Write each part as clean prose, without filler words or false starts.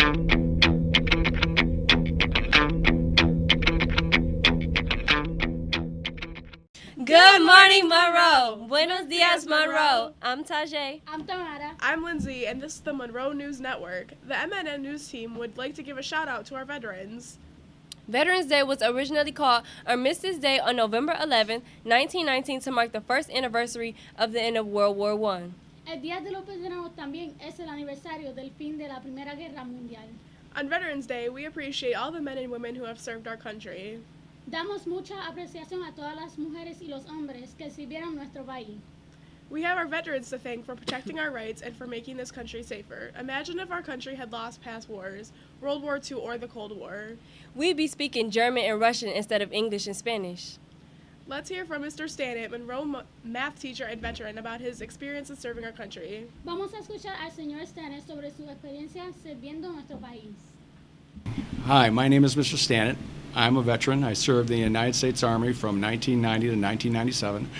Good morning, Monroe. Buenos dias, Monroe. I'm Tajay. I'm Tamara. I'm Lindsay, and this is the Monroe News Network. The MNN News team would like to give a shout out to our veterans. Veterans Day was originally called Armistice Day on November 11, 1919, to mark the first anniversary of the end of World War I. El Día de los Veteranos también es el aniversario del fin de la Primera Guerra Mundial. On Veterans Day, we appreciate all the men and women who have served our country. Damos mucha apreciación a todas las mujeres y los hombres que sirvieron nuestro país. We have our veterans to thank for protecting our rights and for making this country safer. Imagine if our country had lost past wars, World War II or the Cold War. We'd be speaking German and Russian instead of English and Spanish. Let's hear from Mr. Stannett, Monroe math teacher and veteran, about his experiences serving our country. Vamos a escuchar al señor Stannett sobre su experiencia sirviendo nuestro país. Hi, my name is Mr. Stannett. I'm a veteran. I served in the United States Army from 1990 to 1997.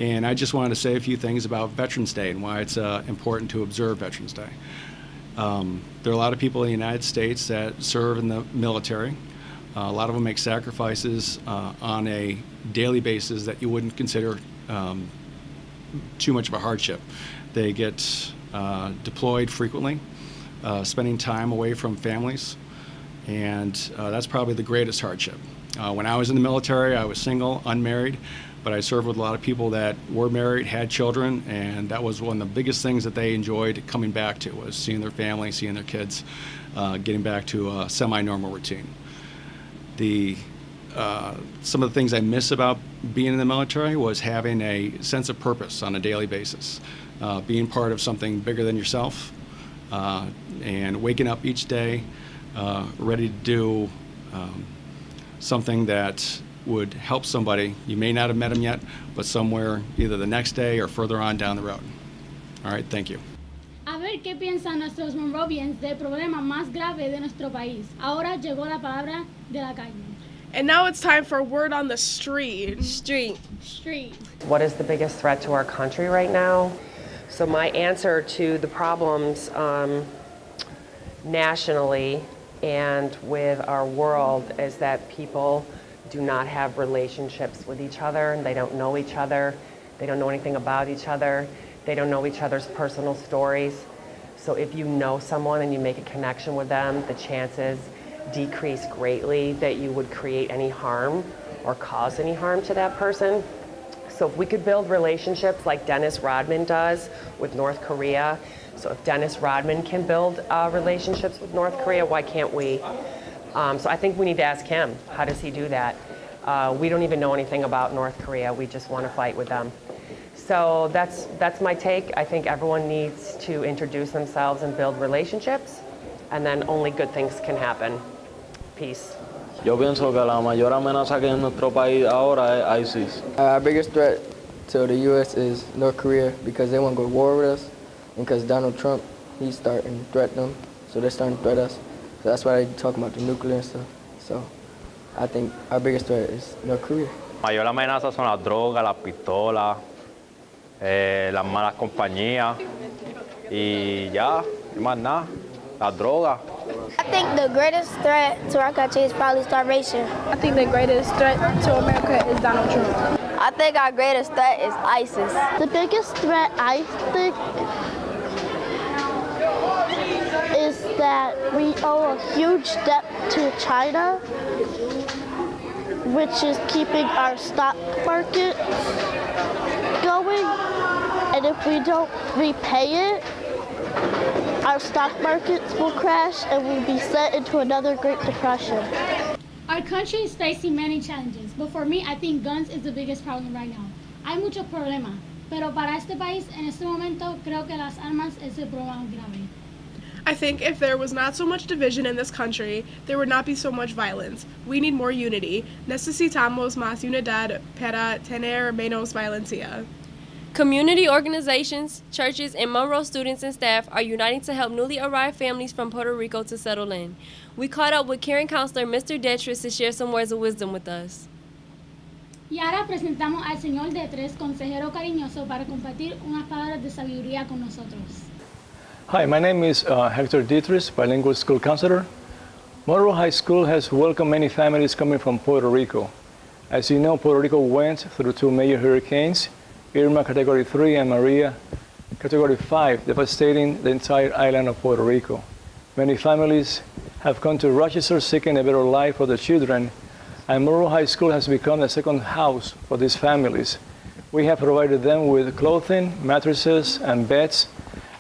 And I just wanted to say a few things about Veterans Day and why it's important to observe Veterans Day. There are a lot of people in the United States that serve in the military. A lot of them make sacrifices on a daily basis that you wouldn't consider too much of a hardship. They get deployed frequently, spending time away from families. And that's probably the greatest hardship. When I was in the military, I was single, unmarried, but I served with a lot of people that were married, had children, and that was one of the biggest things that they enjoyed coming back to, was seeing their family, seeing their kids, getting back to a semi-normal routine. Some of the things I miss about being in the military was having a sense of purpose on a daily basis, being part of something bigger than yourself, and waking up each day ready to do something that would help somebody. You may not have met them yet, but somewhere either the next day or further on down the road. All right, thank you. A ver qué piensan nuestros Monrovians del problema más grave de nuestro país. Ahora llegó la palabra de la calle. And now it's time for Word on the Street. Street. What is the biggest threat to our country right now? So my answer to the problems nationally and with our world is that people do not have relationships with each other, and they don't know each other, they don't know anything about each other, they don't know each other's personal stories. So if you know someone and you make a connection with them, the chances decrease greatly that you would create any harm or cause any harm to that person. So if we could build relationships like Dennis Rodman does with North Korea, so if Dennis Rodman can build relationships with North Korea, why can't we? So I think we need to ask him, how does he do that? We don't even know anything about North Korea. We just want to fight with them. So that's my take. I think everyone needs to introduce themselves and build relationships, and then only good things can happen. Peace. Yo pienso que la mayor amenaza que hay en nuestro país ahora es ISIS. Our biggest threat to the U.S. is North Korea because they want to go to war with us, and because Donald Trump, he's starting to threaten them, so they're starting to threaten us. So that's why they talk about the nuclear and stuff. So I think our biggest threat is North Korea. La mayor amenaza son las drogas, las pistolas, las malas compañías y ya, y más nada, las drogas. I think the greatest threat to our country is probably starvation. I think the greatest threat to America is Donald Trump. I think our greatest threat is ISIS. The biggest threat, I think, is that we owe a huge debt to China, which is keeping our stock market going. And if we don't repay it, our stock markets will crash and we'll be set into another Great Depression. Our country is facing many challenges, but for me, I think guns is the biggest problem right now. Hay muchos problemas, pero para este país, en este momento, creo que las armas es el problema grave. I think if there was not so much division in this country, there would not be so much violence. We need more unity. Necesitamos más unidad para tener menos violencia. Community organizations, churches, and Monroe students and staff are uniting to help newly arrived families from Puerto Rico to settle in. We caught up with caring counselor Mr. Detris to share some words of wisdom with us. Y ahora presentamos al señor Detris, consejero cariñoso, para compartir unas palabras de sabiduría con nosotros. Hi, my name is Hector Dietrich, bilingual school counselor. Monroe High School has welcomed many families coming from Puerto Rico. As you know, Puerto Rico went through two major hurricanes, Irma Category 3 and Maria Category 5, devastating the entire island of Puerto Rico. Many families have come to Rochester seeking a better life for their children, and Monroe High School has become a second house for these families. We have provided them with clothing, mattresses, and beds,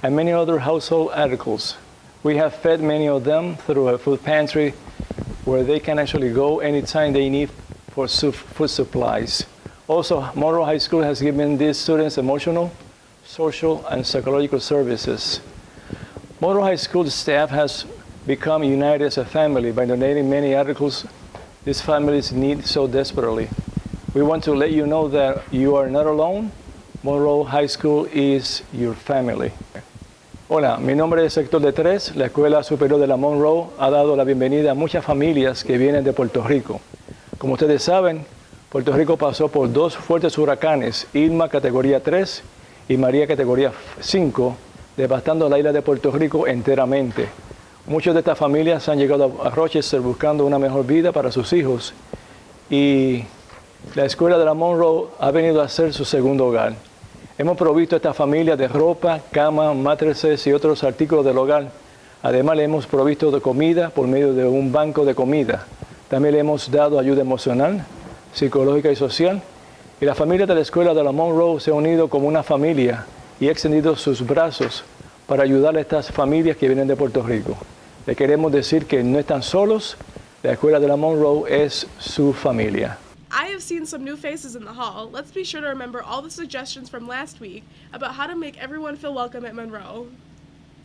and many other household articles. We have fed many of them through a food pantry where they can actually go anytime they need for food supplies. Also, Monroe High School has given these students emotional, social, and psychological services. Monroe High School staff has become united as a family by donating many articles these families need so desperately. We want to let you know that you are not alone. Monroe High School is your family. Hola, mi nombre es Héctor de Tres. La Escuela Superior de la Monroe ha dado la bienvenida a muchas familias que vienen de Puerto Rico. Como ustedes saben, Puerto Rico pasó por dos fuertes huracanes, Irma categoría 3 y María categoría 5, devastando la isla de Puerto Rico enteramente. Muchas de estas familias han llegado a Rochester buscando una mejor vida para sus hijos y la Escuela de la Monroe ha venido a ser su segundo hogar. Hemos provisto a esta familia de ropa, cama, mattresses y otros artículos del hogar. Además, le hemos provisto de comida por medio de un banco de comida. También le hemos dado ayuda emocional, psicológica y social. Y la familia de la Escuela de la Monroe se ha unido como una familia y ha extendido sus brazos para ayudar a estas familias que vienen de Puerto Rico. Le queremos decir que no están solos. La Escuela de la Monroe es su familia. I have seen some new faces in the hall. Let's be sure to remember all the suggestions from last week about how to make everyone feel welcome at Monroe.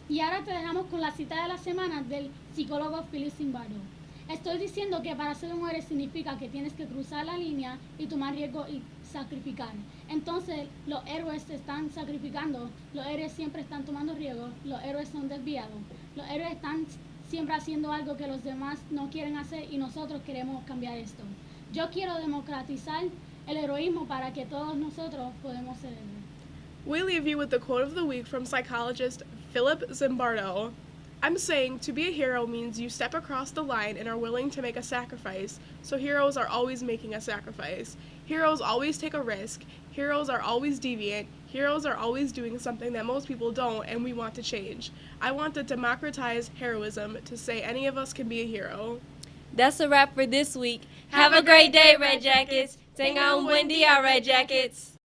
Y ahora te dejamos con la cita de la semana del psicólogo Philip Zimbardo. Estoy diciendo que para ser un héroe significa que tienes que cruzar la línea y tomar riesgo y sacrificar. Entonces, los héroes se están sacrificando, los héroes siempre están tomando riesgo, los héroes son desviados, los héroes están siempre haciendo algo que los demás no quieren hacer y nosotros queremos cambiar esto. Yo quiero democratizar el heroísmo para que todos nosotros podamos ser héroes. We leave you with the quote of the week from psychologist Philip Zimbardo. I'm saying to be a hero means you step across the line and are willing to make a sacrifice, so heroes are always making a sacrifice. Heroes always take a risk. Heroes are always deviant. Heroes are always doing something that most people don't, and we want to change. I want to democratize heroism to say any of us can be a hero. That's a wrap for this week. Have a great day, Red Jackets. Tengan un buen día, Red Jackets.